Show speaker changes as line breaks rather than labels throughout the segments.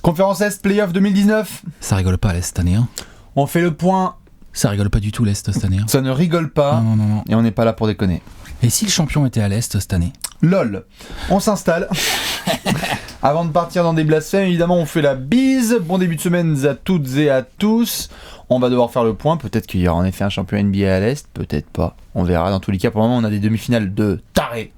Conférence Est, Playoff 2019.
Ça rigole pas l'Est cette année. Hein.
On fait le point.
Ça rigole pas du tout l'Est cette année. Hein.
Ça ne rigole pas.
Non.
Et on n'est pas là pour déconner.
Et si le champion était à l'Est cette année?
LOL. On s'installe. Avant de partir dans des blasphèmes, évidemment, on fait la bise. Bon début de semaine à toutes et à tous. On va devoir faire le point. Peut-être qu'il y aura en effet un champion NBA à l'Est. Peut-être pas. On verra. Dans tous les cas, pour le moment, on a des demi-finales de taré.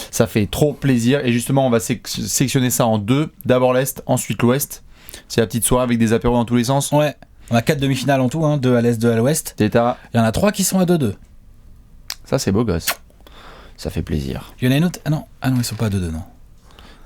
Ça fait trop plaisir. Et justement, on va sectionner ça en deux. D'abord l'Est, ensuite l'Ouest. C'est la petite soirée avec des apéros dans tous les sens.
Ouais. On a 4 demi-finales en tout, hein, 2 à l'Est, 2 à l'Ouest.
Il
y en a 3 qui sont à 2-2.
Ça, c'est beau gosse. Ça fait plaisir.
Il y en a une autre? Ah non, ils sont pas à 2-2, non.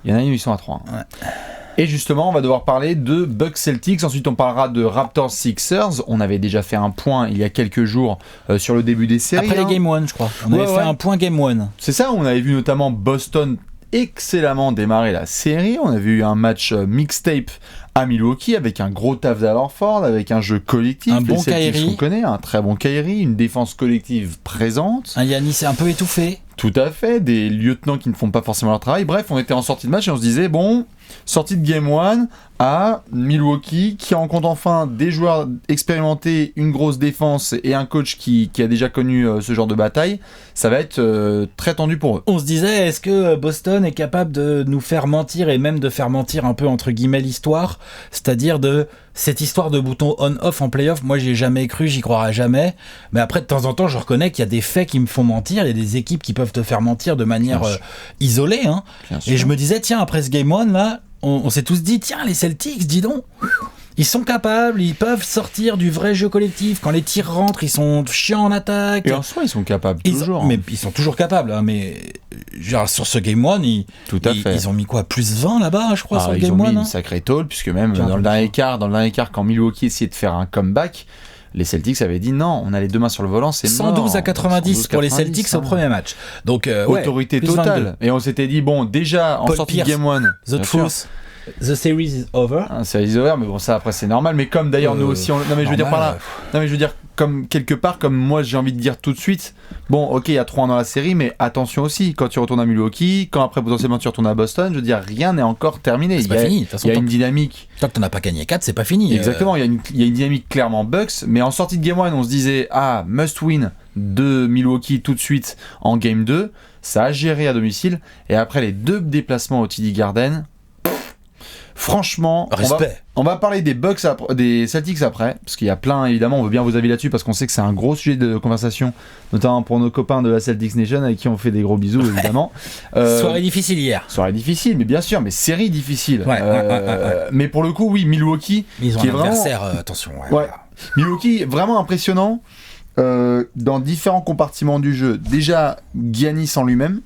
Il y en a une, ils sont à 3.
Ouais.
Et justement, on va devoir parler de Bucks Celtics. Ensuite, on parlera de Raptors Sixers. On avait déjà fait un point il y a quelques jours sur le début des séries.
Après les Game 1, je crois. On avait fait un point Game 1.
C'est ça, on avait vu notamment Boston excellemment démarrer la série. On avait eu un match mixtape à Milwaukee avec un gros taf d'Alorford, avec un jeu collectif.
Un bon Kyrie.
On connaît, un très bon Kyrie, une défense collective présente.
Un Giannis un peu étouffé.
Tout à fait, des lieutenants qui ne font pas forcément leur travail. Bref, on était en sortie de match et on se disait, bon, sortie de Game 1 à Milwaukee, qui rencontre enfin des joueurs expérimentés, une grosse défense et un coach qui a déjà connu ce genre de bataille. Ça va être très tendu pour eux.
On se disait, est-ce que Boston est capable de nous faire mentir et même de faire mentir un peu entre guillemets l'histoire, c'est-à-dire de cette histoire de bouton on-off en playoff. Moi, j'y ai jamais cru, j'y croirai jamais. Mais après, de temps en temps, je reconnais qu'il y a des faits qui me font mentir. Il y a des équipes qui peuvent te faire mentir de manière isolée. Hein. Et je me disais, tiens, après ce Game 1, là, on s'est tous dit, tiens, les Celtics, dis donc, ils sont capables, ils peuvent sortir du vrai jeu collectif. Quand les tirs rentrent, ils sont chiants en attaque.
Et en soi, ils sont capables, toujours.
Mais ils sont toujours capables. Hein, mais genre, sur ce Game 1, ils ont mis quoi, plus 20 là-bas, je crois, sur le Game 1.
Ils ont mis
hein
une sacrée tôle, puisque même dans le dernier quart, quand Milwaukee essayait de faire un comeback, les Celtics avaient dit non, on a les deux mains sur le volant, c'est
112 à 90 pour les Celtics au premier match. Donc,
autorité totale.
22.
Et on s'était dit, bon, déjà, en sortie de Game 1,
The Truth. The series is over.
Series is over, mais bon, ça après c'est normal. Mais comme d'ailleurs nous aussi, non mais je veux dire par là, non mais je veux dire comme quelque part, comme moi j'ai envie de dire tout de suite. Bon, ok, il y a 3 ans dans la série, mais attention aussi quand tu retournes à Milwaukee, quand après potentiellement tu retournes à Boston, je veux dire rien n'est encore terminé.
C'est pas fini.
Il y a une dynamique.
Tant que t'en as pas gagné 4, c'est pas fini.
Exactement, il y a une dynamique clairement Bucks, mais en sortie de Game 1, on se disait must win de Milwaukee tout de suite en Game 2. Ça a géré à domicile et après les 2 déplacements au TD Garden. Franchement, on va parler des Bucks, des Celtics après, parce qu'il y a plein, évidemment, on veut bien vos avis là-dessus, parce qu'on sait que c'est un gros sujet de conversation, notamment pour nos copains de la Celtics Nation, avec qui on fait des gros bisous, évidemment.
Soirée difficile hier.
Soirée difficile, mais bien sûr, mais série difficile.
Ouais.
Mais pour le coup, oui, Milwaukee,
ils ont
qui
un
est vraiment...
adversaire, attention.
Milwaukee, vraiment impressionnant, dans différents compartiments du jeu. Déjà, Giannis en lui-même.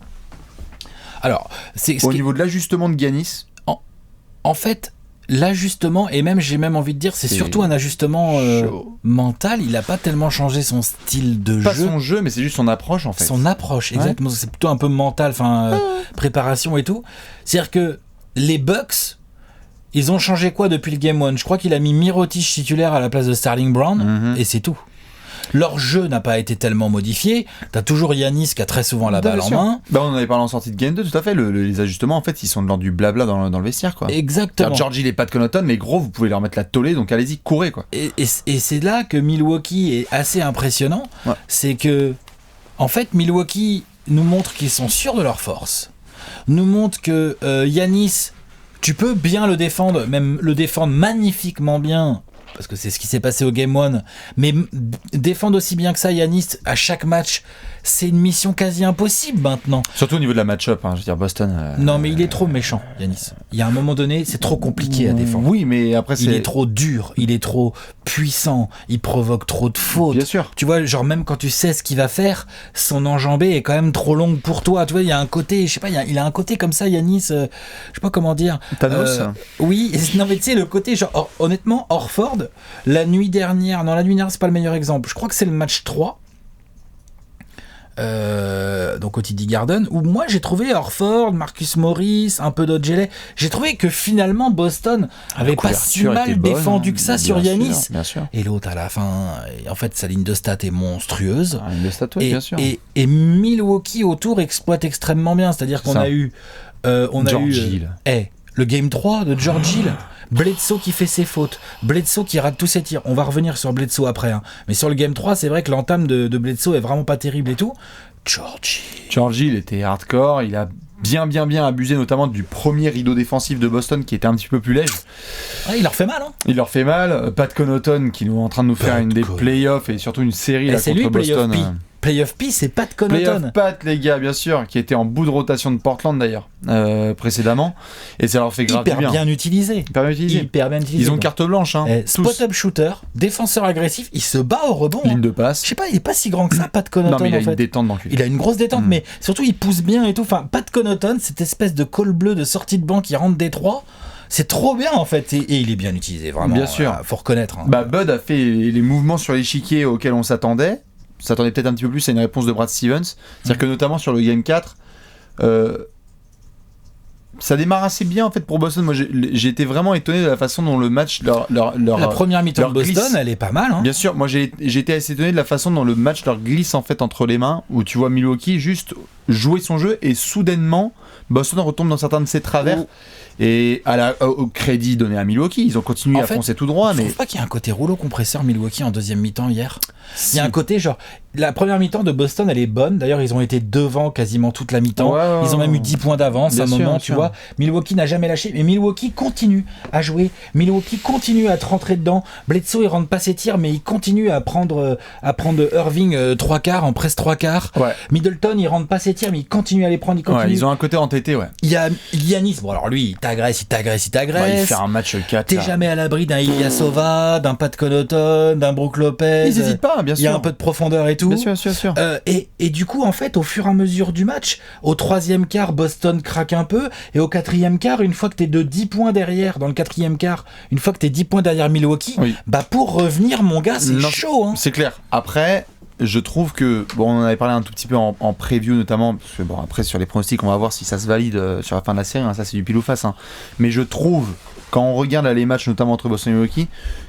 Alors,
au niveau de l'ajustement de Giannis.
En fait, l'ajustement, et même j'ai même envie de dire, c'est surtout un ajustement mental. Il n'a pas tellement changé son style de jeu.
Pas son jeu, mais c'est juste son approche en fait.
Son approche, exactement. C'est plutôt un peu mental, préparation et tout. C'est-à-dire que les Bucks, ils ont changé quoi depuis le Game 1 ? Je crois qu'il a mis Mirotic titulaire à la place de Sterling Brown, et c'est tout. Leur jeu n'a pas été tellement modifié. T'as toujours Giannis qui a très souvent la balle en main.
On en avait parlé en sortie de Game 2, tout à fait. Les ajustements, en fait, ils sont de l'ordre du blabla dans le vestiaire, quoi.
Exactement.
Georgie, il est pas de Connaughton, mais gros, vous pouvez leur mettre la tollée, donc allez-y, courez, quoi.
Et c'est là que Milwaukee est assez impressionnant. Ouais. C'est que, en fait, Milwaukee nous montre qu'ils sont sûrs de leur force. Nous montre que Giannis, tu peux bien le défendre, même le défendre magnifiquement bien. Parce que c'est ce qui s'est passé au Game 1, mais défendre aussi bien que ça Giannis à chaque match, c'est une mission quasi impossible maintenant.
Surtout au niveau de la match-up, je veux dire Boston...
Non mais il est trop méchant, Giannis. Il y a un moment donné, c'est trop compliqué à défendre.
Oui, mais après
il est trop dur, il est trop puissant, il provoque trop de fautes.
Bien sûr.
Tu vois, genre même quand tu sais ce qu'il va faire, son enjambée est quand même trop longue pour toi. Tu vois, il y a un côté, je sais pas, il a un côté comme ça, Giannis, je sais pas comment dire.
Thanos.
Oui, non mais tu sais, le côté, genre, honnêtement, Horford, la nuit dernière, c'est pas le meilleur exemple. Je crois que c'est le match 3. Donc au TD Garden, où moi j'ai trouvé Horford, Marcus Morris, un peu d'Odgeley, j'ai trouvé que finalement Boston avait pas si mal défendu que ça sur Giannis. Et l'autre à la fin, en fait sa ligne de stats est monstrueuse.
Ligne de stats, oui, bien sûr.
Et Milwaukee autour exploite extrêmement bien, c'est-à-dire qu'on a eu
George Hill.
Le Game 3 de George Hill. Bledsoe qui fait ses fautes, Bledsoe qui rate tous ses tirs. On va revenir sur Bledsoe après, hein. Mais sur le game 3, c'est vrai que l'entame de Bledsoe est vraiment pas terrible et tout.
Georgie, il était hardcore, il a bien abusé notamment du premier rideau défensif de Boston qui était un petit peu plus léger.
Ouais, il leur fait mal, hein.
Il leur fait mal. Pat Connaughton qui nous est en train de nous faire une des playoffs et surtout une série là,
c'est
contre
lui,
Boston.
Playoff P, c'est Pat Connaughton.
Playoff Pat, les gars, bien sûr, qui était en bout de rotation de Portland d'ailleurs, précédemment. Et ça leur fait grave du bien.
Hyper bien utilisé.
Ils ont carte blanche. Hein,
spot-up shooter, défenseur agressif, il se bat au rebond.
Ligne de passe.
Je sais pas, il est pas si grand que ça, Pat Connaughton.
Non, mais il a une détente dans le cul.
Il a une grosse détente, mais surtout il pousse bien et tout. Enfin, Pat Connaughton, cette espèce de col bleu de sortie de banc qui rentre des trois. C'est trop bien en fait, et il est bien utilisé, vraiment.
Bien sûr.
Faut reconnaître. Hein.
Bud a fait les mouvements sur l'échiquier auxquels on s'attendait peut-être un petit peu plus à une réponse de Brad Stevens. C'est-à-dire que notamment sur le Game 4, ça démarre assez bien en fait pour Boston. Moi j'ai été vraiment étonné de la façon dont le match
la première mi-temps de Boston glisse. Elle est pas mal, hein.
Bien sûr, moi j'ai été assez étonné de la façon dont le match leur glisse en fait entre les mains, où tu vois Milwaukee juste jouer son jeu et soudainement Boston retombe dans certains de ses travers. Et au crédit donné à Milwaukee, ils ont continué à foncer tout droit.
Je trouve pas qu'il y a un côté rouleau compresseur Milwaukee en deuxième mi-temps hier. Il y a un côté genre, la première mi-temps de Boston elle est bonne, d'ailleurs ils ont été devant quasiment toute la mi-temps, ils ont même eu 10 points d'avance à un moment, tu vois. Milwaukee n'a jamais lâché, mais Milwaukee continue à jouer, Milwaukee continue à te rentrer dedans. Bledsoe il rentre pas ses tirs, mais il continue à prendre Irving 3 quarts en presse 3 quarts. Middleton il rentre pas ses tirs, mais il continue à les prendre,
ils ont un côté entêté,
Il y a Giannis, bon alors lui il t'agresse.
Il fait un match 4.
T'es jamais à l'abri d'un Ilyasova, d'un Pat Connaughton, d'un Brook Lopez.
Ils hésitent pas, bien sûr.
Il y a un peu de profondeur et tout.
Bien sûr.
Et du coup, en fait, au fur et à mesure du match, au troisième quart, Boston craque un peu. Et au quatrième quart, une fois que t'es de 10 points derrière, dans le quatrième quart, une fois que t'es 10 points derrière Milwaukee, pour revenir, mon gars, c'est chaud. Hein.
C'est clair. Après, je trouve que, on en avait parlé un tout petit peu en preview notamment, parce que après sur les pronostics, on va voir si ça se valide sur la fin de la série, hein, ça c'est du pile ou face. Hein. Mais je trouve, quand on regarde là, les matchs, notamment entre Boston et Milwaukee,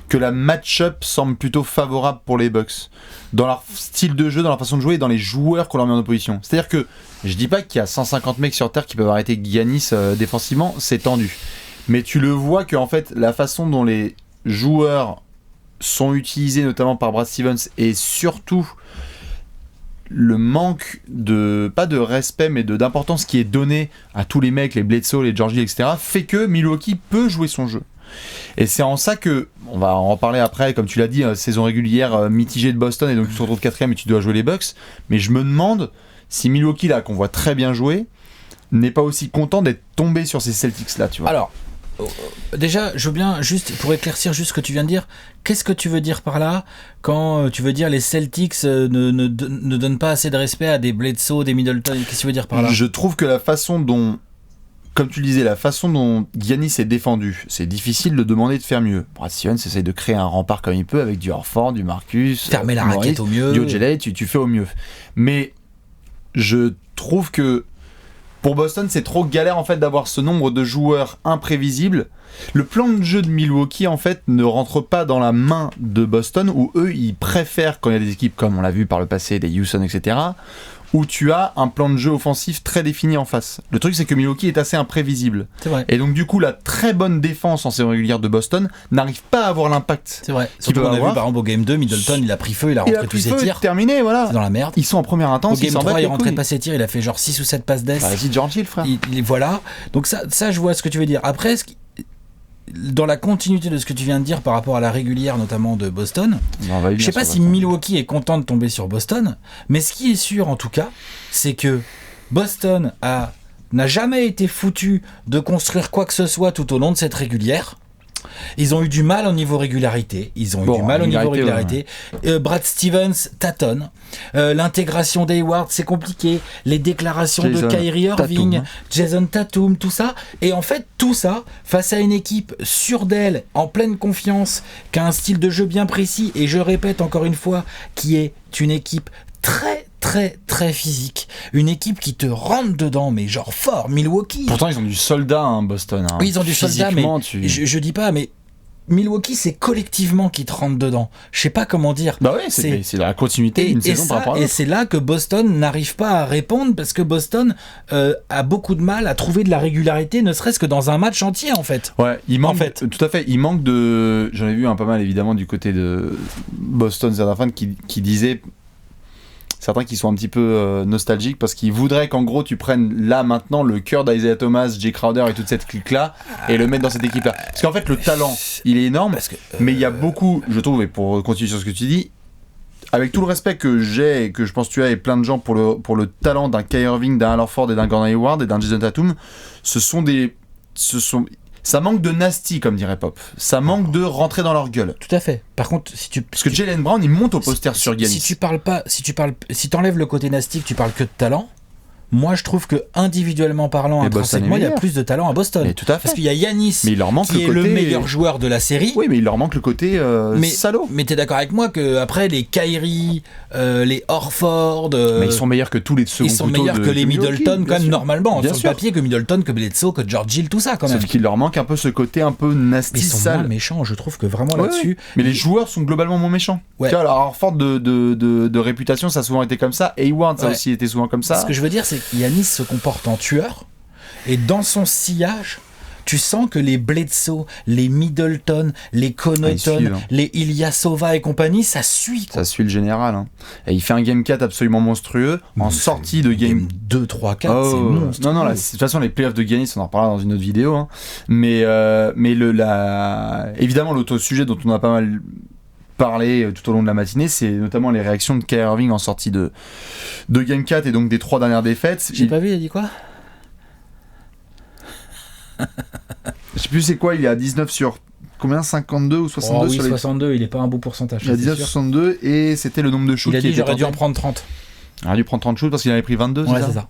que la match-up semble plutôt favorable pour les Bucks. Dans leur style de jeu, dans leur façon de jouer et dans les joueurs qu'on leur met en opposition. C'est-à-dire que, je dis pas qu'il y a 150 mecs sur Terre qui peuvent arrêter Giannis défensivement, c'est tendu. Mais tu le vois que en fait, la façon dont les joueurs sont utilisés notamment par Brad Stevens et surtout le manque de, pas de respect mais d'importance qui est donné à tous les mecs, les Bledsoe, les Georgie, etc. fait que Milwaukee peut jouer son jeu. Et c'est en ça que, on va en reparler après, comme tu l'as dit, saison régulière mitigée de Boston et donc tu te retrouves 4ème et tu dois jouer les Bucks, mais je me demande si Milwaukee là qu'on voit très bien jouer n'est pas aussi content d'être tombé sur ces Celtics là, tu vois.
Alors déjà, je veux bien, juste pour éclaircir juste ce que tu viens de dire, qu'est-ce que tu veux dire par là quand tu veux dire les Celtics ne donnent pas assez de respect à des Bledsoe, des Middleton, qu'est-ce que tu veux dire par là ?
Je trouve que la façon dont, comme tu le disais, la façon dont Giannis est défendu, c'est difficile de demander de faire mieux. Brad Stevens essaie de créer un rempart comme il peut avec du Horford, du Marcus,
fermer la raquette au mieux,
du Ojeley, tu fais au mieux. Mais je trouve que pour Boston, c'est trop galère en fait d'avoir ce nombre de joueurs imprévisibles. Le plan de jeu de Milwaukee en fait ne rentre pas dans la main de Boston, où eux ils préfèrent, quand il y a des équipes comme on l'a vu par le passé, des Houston, etc., où tu as un plan de jeu offensif très défini en face. Le truc c'est que Milwaukee est assez imprévisible.
C'est vrai.
Et donc du coup la très bonne défense en saison régulière de Boston n'arrive pas à avoir l'impact.
C'est vrai. Surtout qu'on a vu par exemple au Game 2, Middleton il a pris feu, il a rentré tous ses tirs.
Terminé, voilà.
C'est dans la merde.
Ils sont en première intense.
Au Game 3 il rentrait pas ses tirs, il a fait genre 6 ou 7 passes d'ess.
Vas-y Georgie le frère.
Voilà. Donc ça je vois ce que tu veux dire. Après dans la continuité de ce que tu viens de dire par rapport à la régulière notamment de Boston, je sais pas si Milwaukee est content de tomber sur Boston, mais ce qui est sûr en tout cas, c'est que Boston n'a jamais été foutu de construire quoi que ce soit tout au long de cette régulière. Ils ont eu du mal au niveau régularité. Brad Stevens tâtonne. L'intégration d'Hayward, c'est compliqué. Les déclarations de Kyrie Irving, Jason Tatum, tout ça. Et en fait, tout ça, face à une équipe sûre d'elle, en pleine confiance, qui a un style de jeu bien précis, et je répète encore une fois, qui est une équipe très physique, une équipe qui te rentre dedans, mais genre fort. Milwaukee.
Pourtant ils ont du soldat, hein, Boston. Hein.
Oui, ils ont du soldat, mais je dis pas, mais Milwaukee, c'est collectivement qui te rentre dedans. Je sais pas comment dire.
Bah ouais, c'est la continuité d'une saison par rapport à l'autre.
Et c'est là que Boston n'arrive pas à répondre parce que Boston a beaucoup de mal à trouver de la régularité, ne serait-ce que dans un match entier en fait.
Ouais, il manque, tout à fait, il manque de... J'en ai vu pas mal évidemment du côté de Boston, certains fans qui disaient... Certains qui sont un petit peu nostalgiques parce qu'ils voudraient qu'en gros tu prennes là maintenant le cœur d'Isaiah Thomas, Jay Crowder et toute cette clique là et le mettre dans cette équipe là. Parce qu'en fait le talent il est énorme, mais il y a beaucoup, je trouve, et pour continuer sur ce que tu dis, avec tout le respect que j'ai et que je pense que tu as et plein de gens pour le talent d'un Kyrie Irving, d'un Al Horford et d'un Gordon Hayward et d'un Jason Tatum, ça manque de nasty, comme dirait Pop. Ça manque de rentrer dans leur gueule.
Tout à fait. Par contre,
parce que Jaylen Brown, il monte au poster sur Giannis.
Si t'enlèves le côté nasty, que tu parles que de talent, moi je trouve que individuellement parlant, intrinsèquement, il y a plus de talent à Boston.
Mais tout à fait.
Parce qu'il y a Giannis,
mais il leur manque
qui est le meilleur joueur de la série.
Oui, mais il leur manque le côté salaud.
Mais t'es d'accord avec moi que après les Kyrie, les Horford,
mais ils sont meilleurs que tous les seconds.
Ils sont meilleurs que les Middleton quand même normalement sur le papier, que Middleton, que Bledsoe, que George Hill, tout ça quand même.
Sauf qu'il leur manque un peu ce côté un peu nasty,
sale. Ils sont moins méchants, je trouve que vraiment là-dessus.
Mais les joueurs sont globalement moins méchants. Ouais. Tu vois, alors Horford de réputation, ça a souvent été comme ça. Hayward, ça a aussi été souvent comme ça.
Ce que je veux dire, c'est que Giannis se comporte en tueur, et dans son sillage tu sens que les Bledsoe, les Middleton, les Connaughton, les Ilyasova et compagnie, ça suit quoi.
Ça suit le général hein. Et il fait un game 4 absolument monstrueux en sortie de game
2, 3, 4 c'est monstrueux.
Non, de toute façon les playoffs de Giannis on en reparlera dans une autre vidéo hein. Mais évidemment l'autre sujet dont on a pas mal parler tout au long de la matinée, c'est notamment les réactions de Kyrie Irving en sortie de Game 4 et donc des 3 dernières défaites.
J'ai pas vu, il a dit quoi?
Je sais plus c'est quoi, il est à 19 sur combien, 52 ou 62
oui,
sur
62, il est pas un beau pourcentage.
Il a 19 sur 62 et c'était le nombre de shoots.
Il a dit j'aurais dû en prendre 30.
Il aurait dû prendre 30 shoots parce qu'il avait pris 22,
ouais, c'est ça.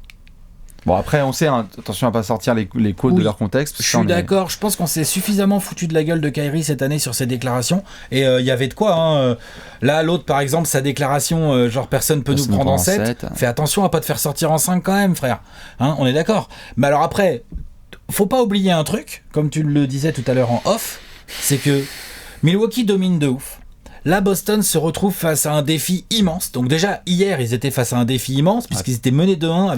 Bon après on sait, hein, attention à pas sortir les quotes de leur contexte.
Je suis d'accord, je pense qu'on s'est suffisamment foutu de la gueule de Kyrie cette année sur ses déclarations et il y avait de quoi hein. Là l'autre par exemple sa déclaration genre personne peut nous prendre en 7. Fais attention à pas te faire sortir en 5 quand même frère hein, on est d'accord. Mais alors après faut pas oublier un truc, comme tu le disais tout à l'heure en off, c'est que Milwaukee domine de ouf. Là, Boston se retrouve face à un défi immense. Donc déjà, hier, ils étaient face à un défi immense, puisqu'ils étaient menés de 1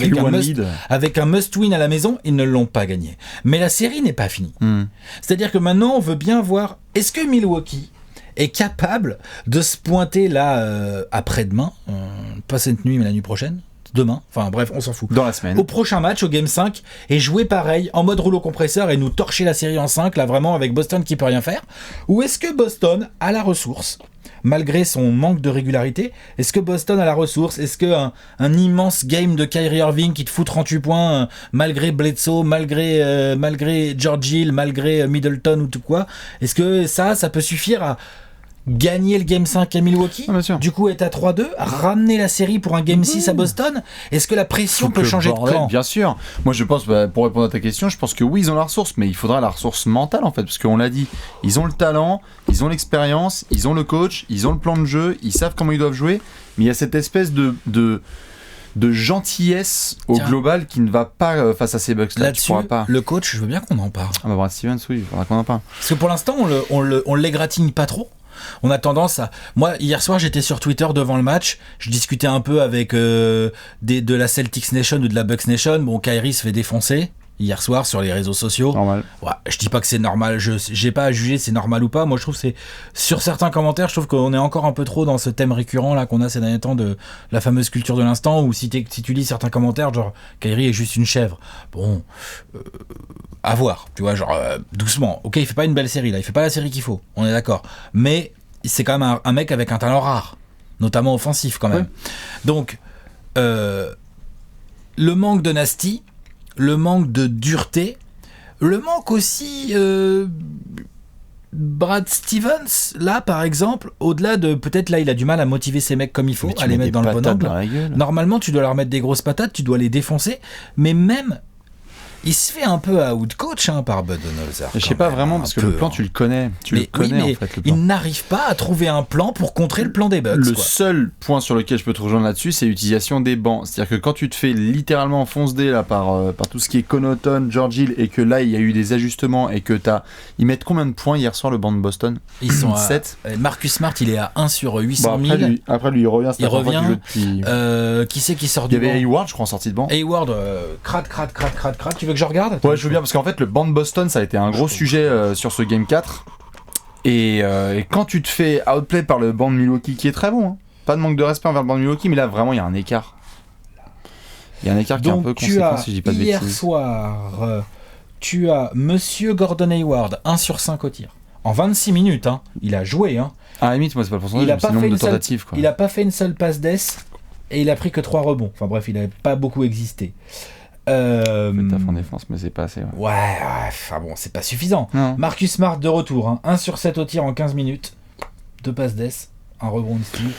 avec un must-win à la maison. Ils ne l'ont pas gagné. Mais la série n'est pas finie. C'est-à-dire que maintenant, on veut bien voir, est-ce que Milwaukee est capable de se pointer là, après-demain, pas cette nuit, mais la nuit prochaine, demain, enfin bref, on s'en fout.
Dans la semaine.
Au prochain match, au Game 5, et jouer pareil, en mode rouleau compresseur, et nous torcher la série en 5, là vraiment avec Boston qui peut rien faire. Ou est-ce que Boston a la ressource, malgré son manque de régularité, est-ce que Boston a la ressource, est-ce qu'un immense game de Kyrie Irving qui te fout 38 points, malgré Bledsoe, malgré George Hill, malgré Middleton ou tout quoi, est-ce que ça peut suffire à gagner le Game 5 à Milwaukee, du coup être à 3-2, ramener la série pour un Game 6 à Boston? Est-ce que la pression peut changer de camp?
Bien sûr. Moi je pense, pour répondre à ta question, je pense que oui ils ont la ressource, mais il faudra la ressource mentale en fait, parce qu'on l'a dit, ils ont le talent, ils ont l'expérience, ils ont le coach, ils ont le plan de jeu, ils savent comment ils doivent jouer, mais il y a cette espèce de gentillesse au global qui ne va pas face à ces Bucks là.
Là-dessus, le coach, je veux bien qu'on en parle.
Ah bah Brad Stevens, oui, il faudra qu'on en parle.
Parce que pour l'instant on l'égratigne pas trop. On a tendance à... Moi, hier soir, j'étais sur Twitter devant le match. Je discutais un peu avec de la Celtics Nation ou de la Bucks Nation. Bon, Kyrie se fait défoncer hier soir sur les réseaux sociaux.
Normal.
Ouais, je dis pas que c'est normal. J'ai pas à juger c'est normal ou pas. Moi, je trouve que c'est... Sur certains commentaires, je trouve qu'on est encore un peu trop dans ce thème récurrent là qu'on a ces derniers temps de la fameuse culture de l'instant, où si tu lis certains commentaires, genre Kyrie est juste une chèvre. Bon... à voir, tu vois, genre doucement. Ok, il fait pas une belle série là, il fait pas la série qu'il faut, on est d'accord. Mais c'est quand même un mec avec un talent rare, notamment offensif quand même. Ouais. Donc, le manque de nasty, le manque de dureté, le manque aussi Brad Stevens, là par exemple, au-delà de peut-être là il a du mal à motiver ses mecs comme il faut, à les mettre dans le bon angle. Normalement tu dois leur mettre des grosses patates, tu dois les défoncer, mais même Il se fait un peu outcoach par Budenholzer.
Je sais pas vraiment, parce que le plan, tu le connais.
Mais
En fait, le plan.
il n'arrive pas à trouver un plan pour contrer le plan des Bucks.
Le
quoi.
seul point sur lequel je peux te rejoindre là-dessus, c'est l'utilisation des bancs. C'est-à-dire que quand tu te fais littéralement foncer là, par tout ce qui est Connaughton, George Hill, et que là, il y a eu des ajustements, et que Ils mettent combien de points hier soir, le banc de Boston?
Ils sont
7.
Marcus Smart, il est à 1 sur 800 000.
Après, lui, il revient.
Il revient.
Depuis...
Qui c'est qui sort
Il y
du banc?
avait Hayward, je crois, en sortie de banc.
Hayward, crade. Tu veux que je regarde?
Ouais, je veux bien, parce qu'en fait, le banc de Boston, ça a été un gros sujet sur ce Game 4. Et quand tu te fais outplay par le banc de Milwaukee, qui est très bon, hein. Pas de manque de respect envers le banc de Milwaukee, mais là, vraiment, il y a un écart. Il y a un écart qui est un peu conséquent, si je dis pas de bêtises.
Hier soir, tu as Monsieur Gordon Hayward, 1 sur 5 au tir. En 26 minutes, hein. Il a joué. Hein.
À la limite, moi, c'est pas le pourcentage, c'est le nombre de tentatives.
Il a pas fait une seule passe d'ess et il a pris que 3 rebonds. Enfin bref, il n'avait pas beaucoup existé.
Fait taf en défense, mais c'est pas assez.
Ouais, enfin bon, c'est pas suffisant.
Non.
Marcus Smart de retour, hein. 1 sur 7 au tir en 15 minutes. 2 passes d'ess, un rebond de style.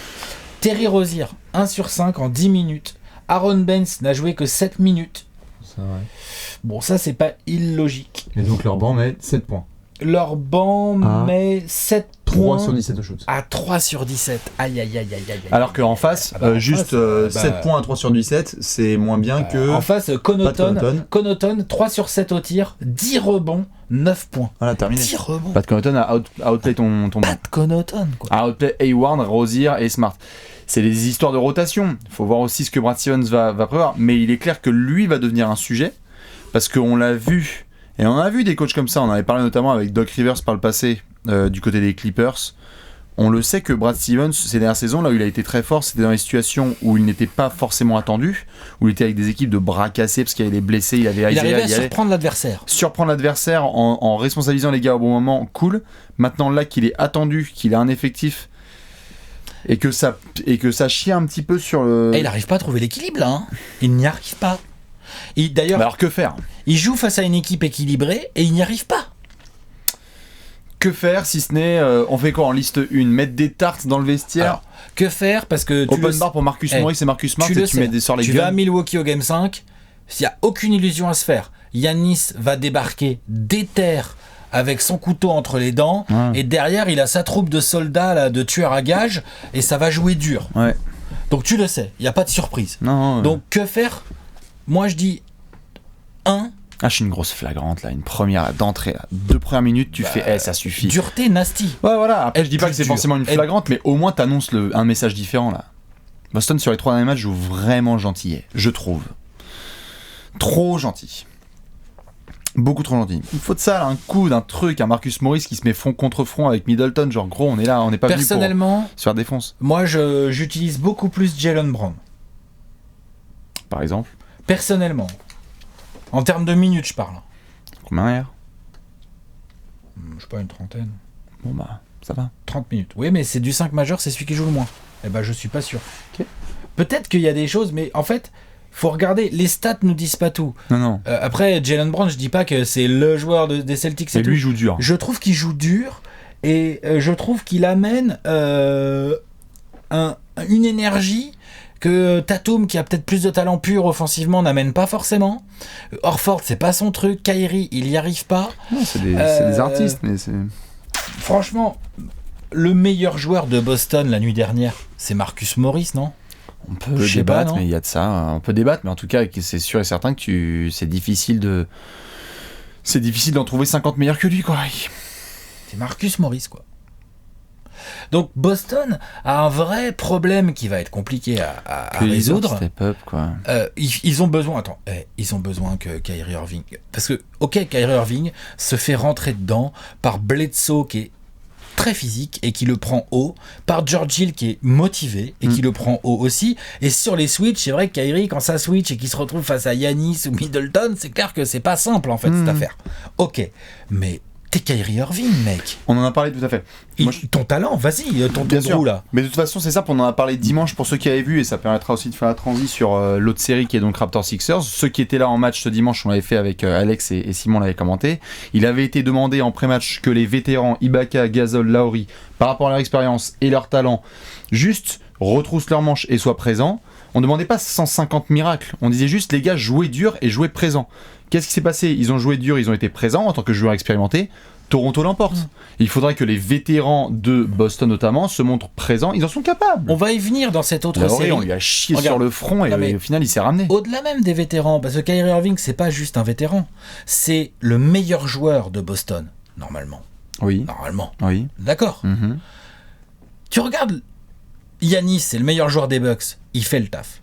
Terry Rozier, 1 sur 5 en 10 minutes. Aaron Baines n'a joué que 7 minutes.
C'est vrai.
Bon, ça, c'est pas illogique.
Et donc leur banc met 7 points.
Leur banc met 7
3
points
sur 17 au shoot.
à 3 sur 17. Aïe.
Alors qu'en face, juste 7 points à 3 sur 17, c'est moins bien que...
En face, Connaughton, 3 sur 7 au tir, 10 rebonds, 9 points.
Voilà, terminé.
10 rebonds.
Pat Connaughton a outplay ton banc.
Pat Connaughton, quoi.
A outplay Hayward, Rozier et Smart. C'est des histoires de rotation. Il faut voir aussi ce que Brad Stevens va prévoir. Mais il est clair que lui va devenir un sujet, parce qu'on l'a vu... Et on a vu des coachs comme ça, on avait parlé notamment avec Doc Rivers par le passé, du côté des Clippers. On le sait que Brad Stevens, ces dernières saisons, là où il a été très fort, c'était dans les situations où il n'était pas forcément attendu, où il était avec des équipes de bras cassés, parce qu'il y avait des blessés, il avait Isaiah,
arrivait à surprendre l'adversaire.
Surprendre l'adversaire en responsabilisant les gars au bon moment, cool. Maintenant là qu'il est attendu, qu'il a un effectif, et que ça chie un petit peu sur le...
Et il n'arrive pas à trouver l'équilibre, là. Hein. Il n'y arrive pas. D'ailleurs,
alors que faire?
Il joue face à une équipe équilibrée et il n'y arrive pas.
Que faire si ce n'est, on fait quoi en liste 1? Mettre des tartes dans le vestiaire?
Alors, que faire? Parce que
Open bar pour Marcus Morris et Marcus Smart, tu mets sur les
Tu vas à Milwaukee au Game 5, s'il n'y a aucune illusion à se faire, Giannis va débarquer déter avec son couteau entre les dents, et derrière il a sa troupe de soldats, là, de tueurs à gages, et ça va jouer dur.
Ouais.
Donc tu le sais, il n'y a pas de surprise.
Non,
donc que faire? Moi je dis 1.
Ah, je suis une grosse flagrante là, une première d'entrée, là. 2 premières minutes, tu fais, ça suffit.
Dureté, nasty.
Ouais, voilà. Après, je dis pas que c'est forcément une flagrante, mais au moins t'annonces un message différent là. Boston sur les 3 derniers matchs joue vraiment gentillet, je trouve. Trop gentil. Beaucoup trop gentil. Il faut de ça, là, un coup d'un truc, un Marcus Morris qui se met front contre front avec Middleton, genre gros, on est là, on n'est pas venu pour se faire défonce.
Moi j'utilise beaucoup plus Jaylen Brown.
Par exemple.
Personnellement. En termes de minutes, je parle.
Combien hier?
Je sais pas, une trentaine.
Bon bah, ça va.
30 minutes. Oui, mais c'est du 5 majeur, c'est celui qui joue le moins. Eh ben, je suis pas sûr.
Okay.
Peut-être qu'il y a des choses, mais en fait, faut regarder. Les stats nous disent pas tout.
Non.
Après, Jaylen Brown, je dis pas que c'est le joueur des Celtics.
Mais lui joue dur.
Je trouve qu'il joue dur et je trouve qu'il amène une énergie que Tatum, qui a peut-être plus de talent pur offensivement, n'amène pas forcément. Horford, c'est pas son truc. Kyrie, il y arrive pas.
Non, c'est des artistes, mais c'est...
Franchement, le meilleur joueur de Boston la nuit dernière, c'est Marcus Morris, non?
On peut débattre, mais il y a de ça. On peut débattre, mais en tout cas, c'est sûr et certain que c'est difficile d'en trouver 50 meilleurs que lui, quoi.
C'est Marcus Morris, quoi. Donc Boston a un vrai problème qui va être compliqué à résoudre.
Step up, quoi.
Ils ont besoin que Kyrie Irving, parce que Kyrie Irving se fait rentrer dedans par Bledsoe qui est très physique et qui le prend haut, par George Hill qui est motivé et qui le prend haut aussi. Et sur les switches, c'est vrai que Kyrie, quand ça switch et qu'il se retrouve face à Giannis ou Middleton, c'est clair que c'est pas simple en fait cette affaire. Mais t'es Kyrie Irving, mec.
On en a parlé tout à fait.
Ton talent, vas-y, ton trou là.
Mais de toute façon, c'est ça, on en a parlé dimanche pour ceux qui avaient vu, et ça permettra aussi de faire la transition sur l'autre série qui est donc Raptors Sixers. Ceux qui étaient là en match ce dimanche, on l'avait fait avec Alex et Simon l'avait commenté. Il avait été demandé en pré-match que les vétérans Ibaka, Gasol, Lowry, par rapport à leur expérience et leur talent, juste retroussent leurs manches et soient présents. On demandait pas 150 miracles, on disait juste les gars jouez dur et jouez présent. Qu'est-ce qui s'est passé? Ils ont joué dur, ils ont été présents en tant que joueurs expérimentés. Toronto l'emporte. Il faudrait que les vétérans de Boston notamment se montrent présents. Ils en sont capables.
On va y venir dans cette autre série.
On lui a chié
Regarde.
sur le front et au final il s'est ramené.
Au-delà même des vétérans, parce que Kyrie Irving, c'est pas juste un vétéran, c'est le meilleur joueur de Boston, normalement.
Oui.
Normalement.
Oui.
D'accord.
Mhm.
Tu regardes Giannis, c'est le meilleur joueur des Bucks, il fait le taf.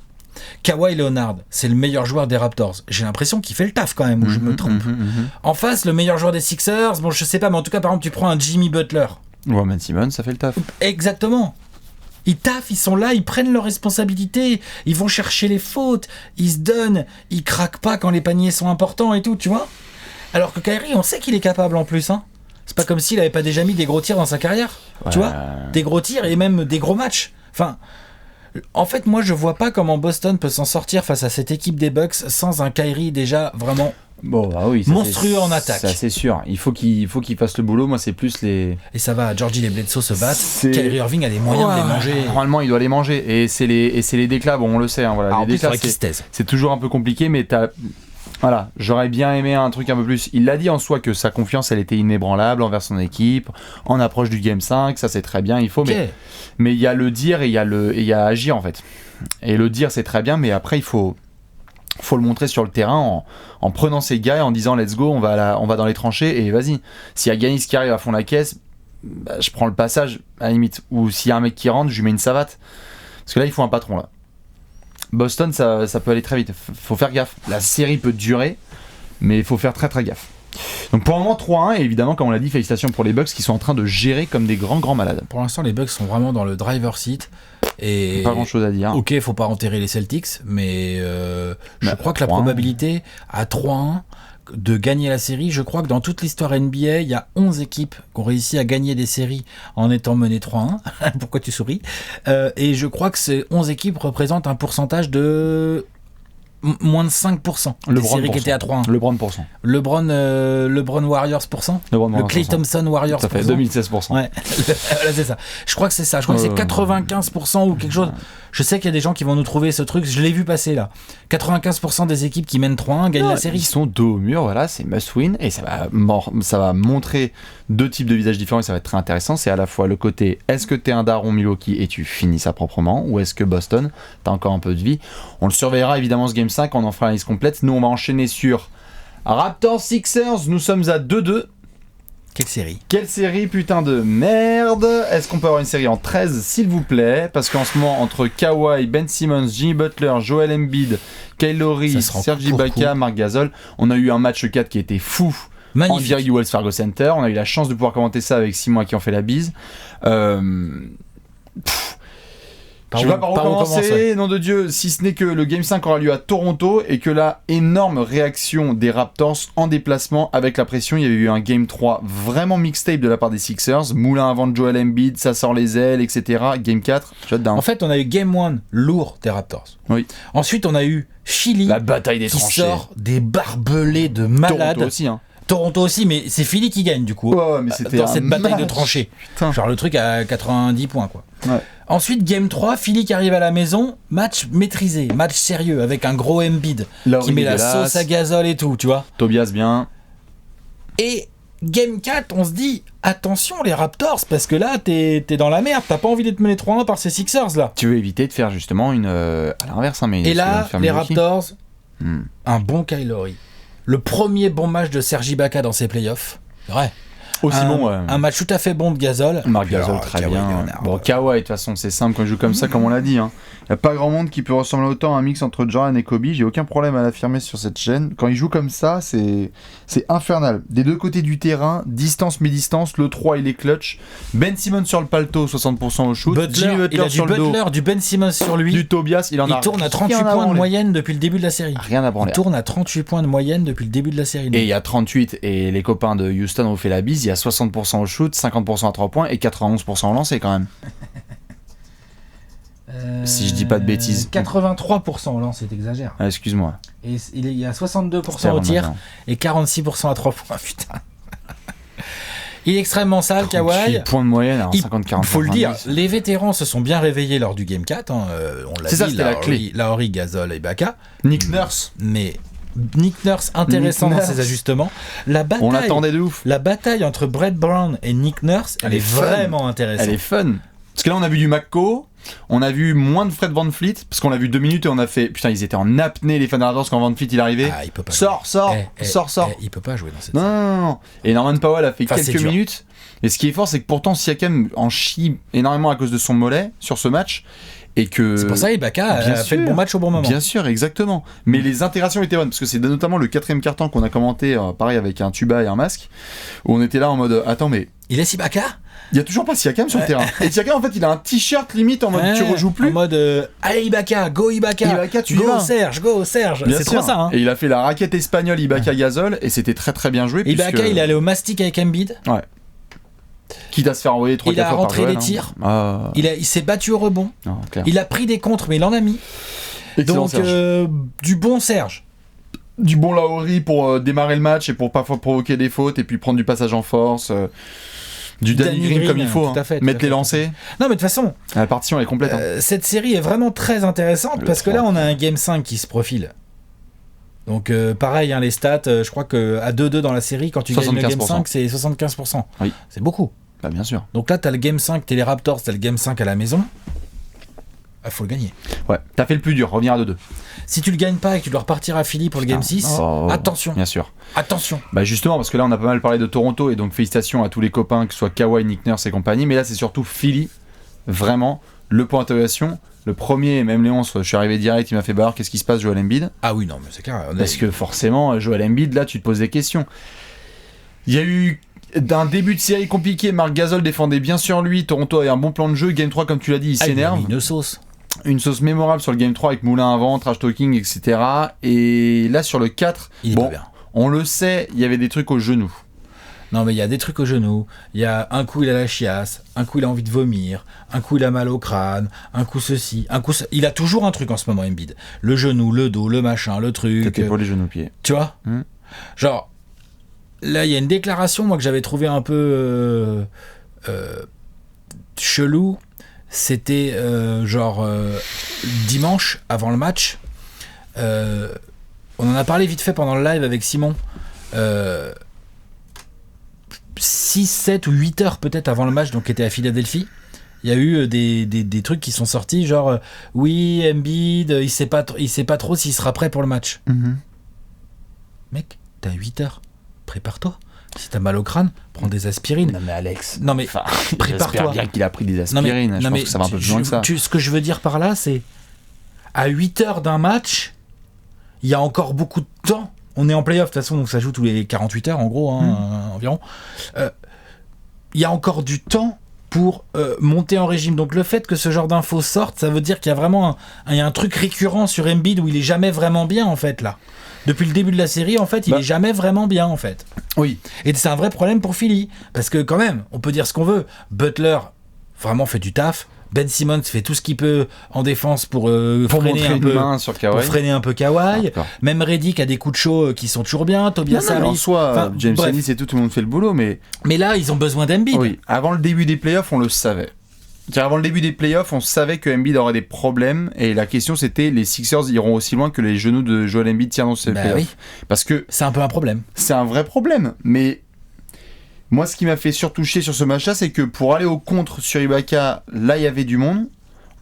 Kawhi Leonard, c'est le meilleur joueur des Raptors. J'ai l'impression qu'il fait le taf quand même, ou je me trompe. En face, le meilleur joueur des Sixers, bon je sais pas, mais en tout cas par exemple tu prends un Jimmy Butler.
Ouais, Ben Simmons, ça fait le taf.
Exactement. Ils taffent, ils sont là, ils prennent leurs responsabilités, ils vont chercher les fautes, ils se donnent, ils craquent pas quand les paniers sont importants et tout, tu vois. Alors que Kyrie, on sait qu'il est capable en plus, hein. C'est pas comme s'il avait pas déjà mis des gros tirs dans sa carrière, tu vois. Des gros tirs et même des gros matchs. Enfin, en fait, moi je vois pas comment Boston peut s'en sortir face à cette équipe des Bucks sans un Kyrie déjà vraiment
Bon, bah oui, ça,
monstrueux en attaque.
Ça c'est sûr. Il faut qu'il fasse le boulot. Moi, c'est plus les.
Et ça va, Georgie et Bledsoe se battent.
C'est-
Kyrie Irving a les moyens de les manger.
Normalement, il doit les manger. Et c'est les déclats. Bon, on le sait. Hein, voilà.
Alors, en
Les
plus, il
déclats,
faudrait qu'ils se taisent.
c'est toujours un peu compliqué, mais voilà, j'aurais bien aimé un truc un peu plus. Il l'a dit en soi que sa confiance, elle était inébranlable envers son équipe, en approche du Game 5, ça c'est très bien, il faut.
Ok.
Mais il y a le dire et il y a agir en fait. Et le dire c'est très bien, mais après il faut le montrer sur le terrain en prenant ses gars et en disant let's go, on va dans les tranchées et vas-y. S'il y a Giannis qui arrive à fond la caisse, bah, je prends le passage à la limite. Ou s'il y a un mec qui rentre, je lui mets une savate. Parce que là il faut un patron là. Boston, ça peut aller très vite. Faut faire gaffe. La série peut durer, mais il faut faire très très gaffe. Donc pour le moment 3-1, et évidemment, comme on l'a dit, félicitations pour les Bucks qui sont en train de gérer comme des grands malades.
Pour l'instant, les Bucks sont vraiment dans le driver seat. Et
Pas grand chose à dire.
ok, faut pas enterrer les Celtics, mais je
Bah,
crois que la
3-1.
probabilité à 3-1 de gagner la série, je crois que dans toute l'histoire NBA, il y a 11 équipes qui ont réussi à gagner des séries en étant menées 3-1. Pourquoi tu souris? Et je crois que ces 11 équipes représentent un pourcentage de moins de 5% des séries qui étaient à 3-1.
LeBron %.
LeBron Warriors %.
LeBron
Le Clay
100%.
Thompson Warriors
Ça fait 2016%.
Ouais, voilà, c'est ça. Je crois que c'est ça. Je crois que c'est 95% ou quelque chose. Je sais qu'il y a des gens qui vont nous trouver ce truc. Je l'ai vu passer là. 95% des équipes qui mènent 3-1 gagnent la
Ils
série.
sont dos au mur, voilà, c'est must win et ça va montrer deux types de visages différents et ça va être très intéressant. C'est à la fois le côté est-ce que t'es un daron Milwaukee et tu finis ça proprement, ou est-ce que Boston t'as encore un peu de vie. On le surveillera évidemment ce game 5, on en fera la liste complète. Nous on va enchaîner sur Raptors Sixers, nous sommes à 2-2.
Quelle série?
Quelle série putain de merde. Est-ce qu'on peut avoir une série en 13 s'il vous plaît? Parce qu'en ce moment entre Kawhi, Ben Simmons, Jimmy Butler, Joel Embiid, Kyle Lowry,
Ça se rend
Serge
court,
Ibaka, Marc Gasol, on a eu un match 4 qui était fou en
Magnifique.
direct du Wells Fargo Center. On a eu la chance de pouvoir commenter ça avec Simon qui en fait la bise. Je sais pas par où commencer, nom de Dieu, si ce n'est que le Game 5 aura lieu à Toronto et que la énorme réaction des Raptors en déplacement avec la pression. Il y avait eu un Game 3 vraiment mixtape de la part des Sixers, moulin avant de Joel Embiid, ça sort les ailes, etc. Game 4, shutdown.
En fait, on a eu Game 1 lourd des Raptors.
Oui.
Ensuite, on a eu Philly
La bataille des
qui
tranchées.
sort des barbelés de malades.
Toronto aussi, hein.
Toronto aussi, mais c'est Philly qui gagne du coup.
Ouais, mais c'était
dans
un
cette bataille de
match.
tranchées.
Putain.
Genre le truc à 90 points quoi.
Ouais.
Ensuite, Game 3, Philly qui arrive à la maison, match maîtrisé, match sérieux, avec un gros Embiid
Lowry
qui met la
dégueulasse.
sauce à Gasol et tout, tu vois.
Tobias bien.
Et Game 4, on se dit, attention les Raptors, parce que là, t'es dans la merde, t'as pas envie d'être mené 3-1 par ces Sixers là.
Tu veux éviter de faire justement une... à l'inverse, hein, mais...
Et là,
faire
les
Milwaukee.
Raptors,
Hmm.
un bon Kyle Lowry. Le premier bon match de Serge Ibaka dans ses playoffs. Ouais.
Aussi bon, ouais.
Un match tout à fait bon de Gasol.
Marc
Puis alors,
Gasol, très
Kawhi
bien.
Leonard.
Bon, Kawhi, de toute façon, c'est simple quand il joue comme ça, comme on l'a dit. Il n'y a pas grand monde qui peut ressembler autant à un mix entre Jordan et Kobe. J'ai aucun problème à l'affirmer sur cette chaîne. Quand il joue comme ça, c'est infernal. Des deux côtés du terrain, distance, mi-distance, le 3, il est clutch. Ben Simmons sur le paletot, 60% au shoot. Jimmy
Butler, il a du
sur le dos.
Butler, du Ben Simmons sur lui.
Du Tobias, il en a
Il tourne à 38
rien à
points de
branler.
moyenne depuis le début de la série.
Rien à
Il
branler.
tourne à 38 points de moyenne depuis le début de la série.
Et il y a 38 et les copains de Houston ont fait la bise. Il y a 60% au shoot, 50% à 3 points et 91% au lancer quand même. Si je dis pas de bêtises.
83% au lance, c'est exagère.
Ah, excuse-moi.
Et il y a 62%
C'était
au
avant
tir
maintenant.
et 46% à 3 points. Putain. Il est extrêmement sale,
38
Kawhi.
points de moyenne, alors
Il
50-40.
faut le dire, les vétérans se sont bien réveillés lors du Game 4. On l'a
C'est ça,
dit,
c'était la clé.
Lowry, Gasol et Ibaka.
Nick Nurse.
Mais Nick Nurse intéressant
Nick
dans ses
Nurse.
ajustements. La
On
bataille,
l'attendait de ouf.
la bataille entre Brett Brown et Nick Nurse, elle est
fun.
vraiment intéressante.
Elle est fun. Parce que là, on a vu du McCo, on a vu moins de Fred Van Fleet, parce qu'on l'a vu 2 minutes et on a fait. Putain, ils étaient en apnée, les Thunderbirds, quand Van Fleet il arrivait.
Ah, il peut pas
Sors.
il peut pas jouer dans cette
Non, non, non. Et Norman Powell a fait
Enfin, c'est
quelques
dur.
minutes. Et ce qui est fort, c'est que pourtant Siakam en chie énormément à cause de son mollet sur ce match. Et que.
C'est pour ça Ibaka
Bien
a fait le
sûr.
bon match au bon moment.
Bien sûr, exactement. Mais les intégrations étaient bonnes, parce que c'est notamment le 4ème quart-temps qu'on a commenté, pareil avec un tuba et un masque, où on était là en mode attends, mais
Il laisse Ibaka
il y a toujours pas Siakam sur le terrain. Et Siakam, en fait, il a un t-shirt limite en mode tu rejoues plus.
En mode allez Ibaka, go Ibaka,
Ibaka, tu y
go
vas.
Serge, go Serge.
Bien
C'est
sûr.
trop ça. Hein.
Et il a fait la raquette espagnole Ibaka Gasol, et c'était très très bien joué.
Ibaka,
puisque-
il est allé au mastic avec Embiid.
Ouais. Quitte à se faire envoyer 3-4
Il a
fois par
rentré
Joel,
les
hein.
tirs.
Ah,
Il s'est battu au rebond.
non, clair.
Il a pris des contres, mais il en a mis.
Excellent,
Donc
Serge.
du bon Serge.
Du bon Lauri pour démarrer le match et pour parfois provoquer des fautes et puis prendre du passage en force. Du Danny Green comme il faut.
tout à fait, tout
Mettre
à fait.
les lancers.
Non, mais de toute façon,
La partition elle est complète. hein.
cette série est vraiment très intéressante
Le
parce que
3.
là, on a un Game 5 qui se profile. Donc, pareil, hein, les stats, je crois qu'à 2-2 dans la série, quand tu gagnes le Game
75%.
5, c'est 75%.
Oui.
C'est beaucoup.
Bah, bien sûr.
Donc là, t'as le Game 5, t'es les Raptors, t'as le Game 5 à la maison. Il faut le gagner.
Ouais. T'as fait le plus dur, revenir à 2-2.
Si tu le gagnes pas et que tu dois repartir à Philly pour le Game 6,
Oh,
attention,
Bien sûr.
attention.
Bah justement, parce que là on a pas mal parlé de Toronto et donc félicitations à tous les copains, que ce soit Kawhi, Nick Nurse et compagnie. Mais là c'est surtout Philly, vraiment, le point d'interrogation. Le premier, même Léon, je suis arrivé direct, il m'a fait bah alors, qu'est-ce qui se passe, Joel Embiid?
Ah oui, non, mais c'est clair.
Parce que forcément, Joel Embiid, là, tu te poses des questions. Il y a eu d'un début de série compliqué, Marc Gasol défendait bien sur lui, Toronto avait un bon plan de jeu, Game 3, comme tu l'as dit, il
il a
s'énerve.
mis une sauce.
Une sauce mémorable sur le Game 3 avec Moulin avant, trash talking, etc. Et là, sur le 4,
Il est
bon,
pas bien.
on le sait, il y avait des trucs au genou.
Non, mais il y a des trucs au genou. Il y a un coup, il a la chiasse. Un coup, il a envie de vomir. Un coup, il a mal au crâne. Un coup, ceci. Un coup, ça. Il a toujours un truc en ce moment, Embiid. Le genou, le dos, le machin, le truc.
C'était pour les genoux-pieds.
Tu vois Genre, là, il y a une déclaration, moi, que j'avais trouvé un peu chelou. C'était dimanche, avant le match. On en a parlé vite fait pendant le live avec Simon. 6, 7 ou 8 heures peut-être avant le match, donc qui était à Philadelphie. Il y a eu des trucs qui sont sortis, genre oui, Embiid, il sait pas trop s'il sera prêt pour le match. Mec, t'as 8 heures, prépare-toi. Si t'as mal au crâne, prends des aspirines.
Non mais Alex,
Non mais
enfin,
prépare-toi.
j'espère bien qu'il a pris des aspirines. Je pense que ça va un peu plus loin que ça.
Ce que je veux dire par là, c'est à 8 heures d'un match, il y a encore beaucoup de temps. On est en play-off de toute façon, donc ça joue tous les 48 heures en gros, environ. Il y a encore du temps pour monter en régime. Donc le fait que ce genre d'infos sorte, ça veut dire qu'il y a vraiment il y a un truc récurrent sur Embiid où il est jamais vraiment bien en fait là. Depuis le début de la série, en fait, il est jamais vraiment bien en fait.
Oui.
Et c'est un vrai problème pour Philly. Parce que quand même, on peut dire ce qu'on veut. Butler, vraiment fait du taf. Ben Simmons fait tout ce qu'il peut en défense pour freiner
montrer
un
une
peu.
main sur Kawhi.
Pour freiner un peu Kawhi.
D'accord.
Même Reddick a des coups de chaud qui sont toujours bien. Tobias
Non, mais en
Harris.
soi,
Enfin,
James
bref.
Ennis et tout le monde fait le boulot, mais
Mais là, ils ont besoin d'Embiid.
oui, avant le début des playoffs, on le savait. C'est-à-dire, avant le début des playoffs, on savait que Embiid aurait des problèmes, et la question c'était les Sixers iront aussi loin que les genoux de Joel Embiid tiennent dans ces
Bah
playoffs.
oui.
Parce que
C'est un peu un problème.
c'est un vrai problème, mais moi ce qui m'a fait surtout chier sur ce match-là, c'est que pour aller au contre sur Ibaka, là il y avait du monde.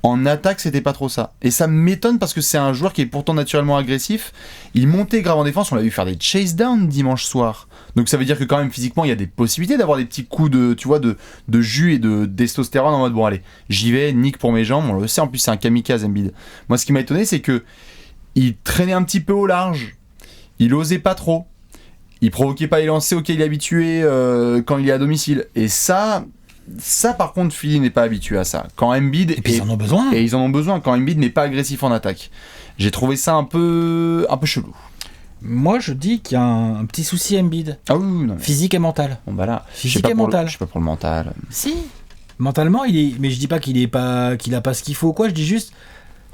En attaque, c'était pas trop ça. Et ça m'étonne parce que c'est un joueur qui est pourtant naturellement agressif. Il montait grave en défense, on l'a vu faire des chase down dimanche soir. Donc ça veut dire que quand même physiquement, il y a des possibilités d'avoir des petits coups de, tu vois, de jus et de testostérone en mode bon allez, j'y vais, nique pour mes jambes. On le sait, en plus c'est un kamikaze Embiid. Moi ce qui m'a étonné, c'est que il traînait un petit peu au large. Il osait pas trop. Il provoquait pas les lancers auxquels il est habitué quand il est à domicile. Et ça par contre, Philly n'est pas habitué à ça. Quand Embiid
Et puis ils en ont besoin.
et ils en ont besoin quand Embiid n'est pas agressif en attaque. J'ai trouvé ça un peu chelou.
Moi, je dis qu'il y a un petit souci Embiid.
Ah oui, non. Mais...
Physique et mental.
Bon bah là,
Physique et mental.
Je sais pas pour le mental.
Si. Mentalement, il est. Mais je dis pas qu'il a pas ce qu'il faut ou quoi. Je dis juste.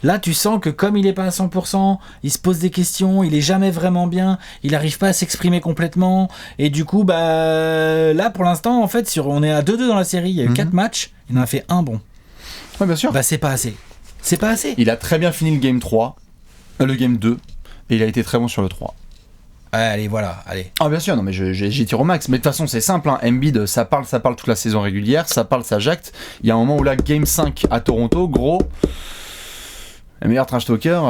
Là, tu sens que comme il est pas à 100%, il se pose des questions, il est jamais vraiment bien, il arrive pas à s'exprimer complètement. Et du coup, bah là, pour l'instant, en fait, on est à 2-2 dans la série. Il y a eu 4 matchs, il en a fait un bon.
Ouais, bien sûr.
Bah c'est pas assez. C'est pas assez.
Il a très bien fini le game 3, le game 2, et il a été très bon sur le 3.
Allez, voilà, allez.
Ah bien sûr, non mais j'y tire au max. Mais de toute façon c'est simple, hein. Embiid ça parle toute la saison régulière, ça parle, ça jacte. Il y a un moment où là, Game 5 à Toronto, gros... Le meilleur trash talker.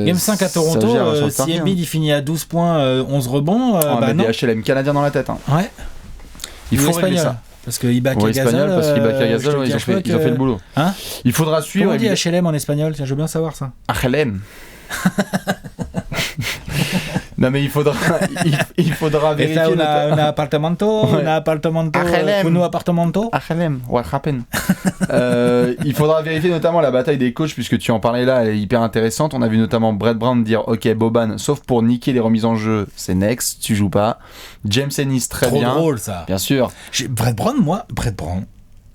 Game 5 à Toronto, si Embiid il finit à 12 points, 11 rebonds,
on
bah
met
non.
des HLM canadiens dans la tête. Hein.
Ouais.
Il faut
espagnol.
régler ça.
Parce que Ibaka
espagnol, parce qu'Ibaka Gasol, ouais, ils ont fait le boulot.
Hein,
il faudra suivre.
Comment on dit HLM en espagnol? Tiens, je veux bien savoir ça.
HLM. Non mais il faudra vérifier.
Un appartamento,
Ouais.
un appartamento,
HLM.
un appartamento.
HLM, what happened? Il faudra vérifier notamment la bataille des coachs, puisque tu en parlais là, elle est hyper intéressante. On a vu notamment Brett Brown dire ok Boban, sauf pour niquer les remises en jeu, c'est next, tu joues pas. James Ennis très
Trop
bien.
drôle ça.
Bien sûr.
Brett Brown,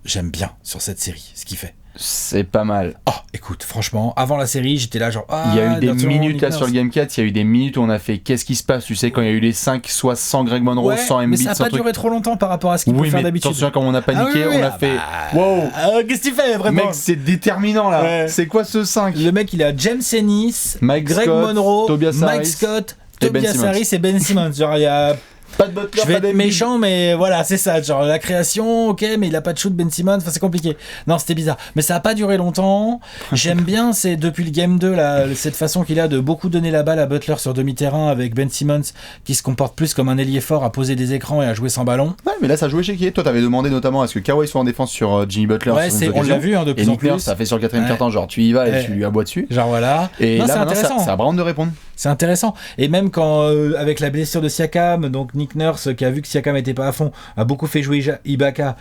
j'aime bien sur cette série, ce qu'il fait.
C'est pas mal.
Oh, écoute, franchement, avant la série, j'étais là genre.
Il y a eu des minutes là sur le Game 4, il y a eu des minutes où on a fait qu'est-ce qui se passe, tu sais, quand il y a eu les 5, soit sans Greg Monroe, sans Embiid,
mais ça n'a
sans
pas
truc.
duré trop longtemps par rapport à ce qu'il peut
Oui,
faire
mais
d'habitude.
attention, quand on a paniqué,
Ah oui,
on a fait wow,
qu'est-ce que tu fais vraiment?
mec, c'est déterminant là.
Ouais.
C'est quoi ce 5?
Le mec, il a James Ennis,
Mike
Greg
Scott,
Monroe,
Tobias
Mike
Harris
Scott,
et Ben
Tobias
Simmons.
Harris et Ben Simmons. Genre, il y a.
Pas de Butler,
Je vais
pas
être
d'Embiid.
méchant, mais voilà, c'est ça. Genre, la création, ok, mais il a pas de shoot, Ben Simmons. Enfin, c'est compliqué. Non, c'était bizarre. Mais ça a pas duré longtemps. J'aime bien, c'est depuis le Game 2, là, cette façon qu'il a de beaucoup donner la balle à Butler sur demi-terrain avec Ben Simmons qui se comporte plus comme un ailier fort à poser des écrans et à jouer sans ballon.
Ouais, mais là ça jouait chez qui? Toi t'avais demandé notamment à ce que Kawhi soit en défense sur Jimmy Butler.
Ouais,
sur une
on l'a
occasion.
vu hein, de
Et
plus en
Nick Nurse,
plus.
ça fait sur le 4ème
Ouais.
quart-temps, genre tu y vas et
Ouais.
tu lui aboies dessus.
Genre voilà.
Et
Non,
là
c'est
maintenant
intéressant.
c'est à Brown de répondre.
C'est intéressant. Et même quand, avec la blessure de Siakam, donc Nick Nurse, qui a vu que Siakam était pas à fond, a beaucoup fait jouer Ibaka.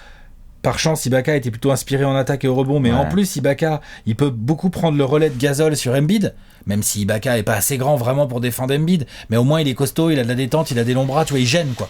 Par chance, Ibaka était plutôt inspiré en attaque et au rebond, mais
Ouais.
en plus, Ibaka, il peut beaucoup prendre le relais de Gasol sur Embiid, même si Ibaka est pas assez grand vraiment pour défendre Embiid, mais au moins il est costaud, il a de la détente, il a des longs bras, tu vois, il gêne quoi.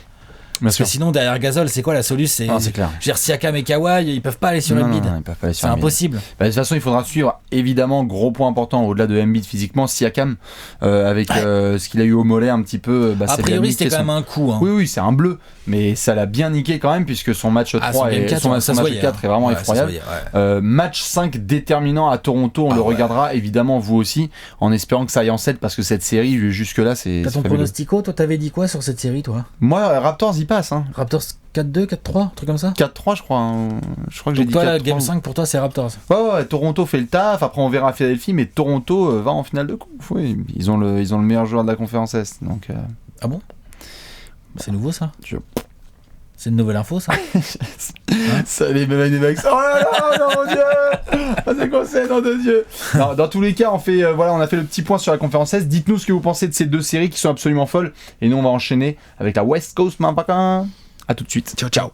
Bien
Parce que sinon, derrière Gasol, c'est quoi la solution?
C'est clair.
Je veux dire, Siakam et Kawhi, ils peuvent pas aller sur
Non,
Embiid.
non, ils peuvent pas aller sur
C'est
Embiid.
impossible.
Bah, de toute façon, il faudra suivre, évidemment, gros point important, au-delà de Embiid physiquement, Siakam, avec ce qu'il a eu au mollet un petit peu. Bah,
A
c'est
priori,
bien
c'était
niqué
quand
son-
même un coup. Hein.
Oui, c'est un bleu, mais ça l'a bien niqué quand même, puisque son match 3
son Game
et
4,
son
ça se
match
voyait,
4 est
hein.
vraiment
Ouais, ça se
effroyable.
voyait, ouais.
Match 5 déterminant à Toronto, on le
ouais.
regardera, évidemment, vous aussi, en espérant que ça aille en 7, parce que cette série, jusque-là, c'est
T'as ton
fabuleux.
pronostico, toi, t'avais dit quoi sur cette série, toi?
Moi, Raptors, y passe, hein.
Raptors 4-2, 4-3, un truc comme ça?
4-3, je crois. Hein. Je crois que j'ai
Donc
dit
toi,
4-3.
la Game 5 pour toi, c'est Raptors.
Ouais, Toronto fait le taf, après on verra Philadelphie, mais Toronto va en finale de conf. Oui, ils ont le meilleur joueur de la conférence Est. Donc,
Ah bon? C'est nouveau ça?
Je-
C'est une nouvelle info ça?
ça les mêmes des mecs. Oh là là, non, mon Dieu! Ah, c'est quoi c'est, nom de Dieu? Non, dans tous les cas, on a fait le petit point sur la conférence Est. Dites-nous ce que vous pensez de ces deux séries qui sont absolument folles. Et nous, on va enchaîner avec la West Coast, Motherfucker. À tout de suite.
Ciao ciao!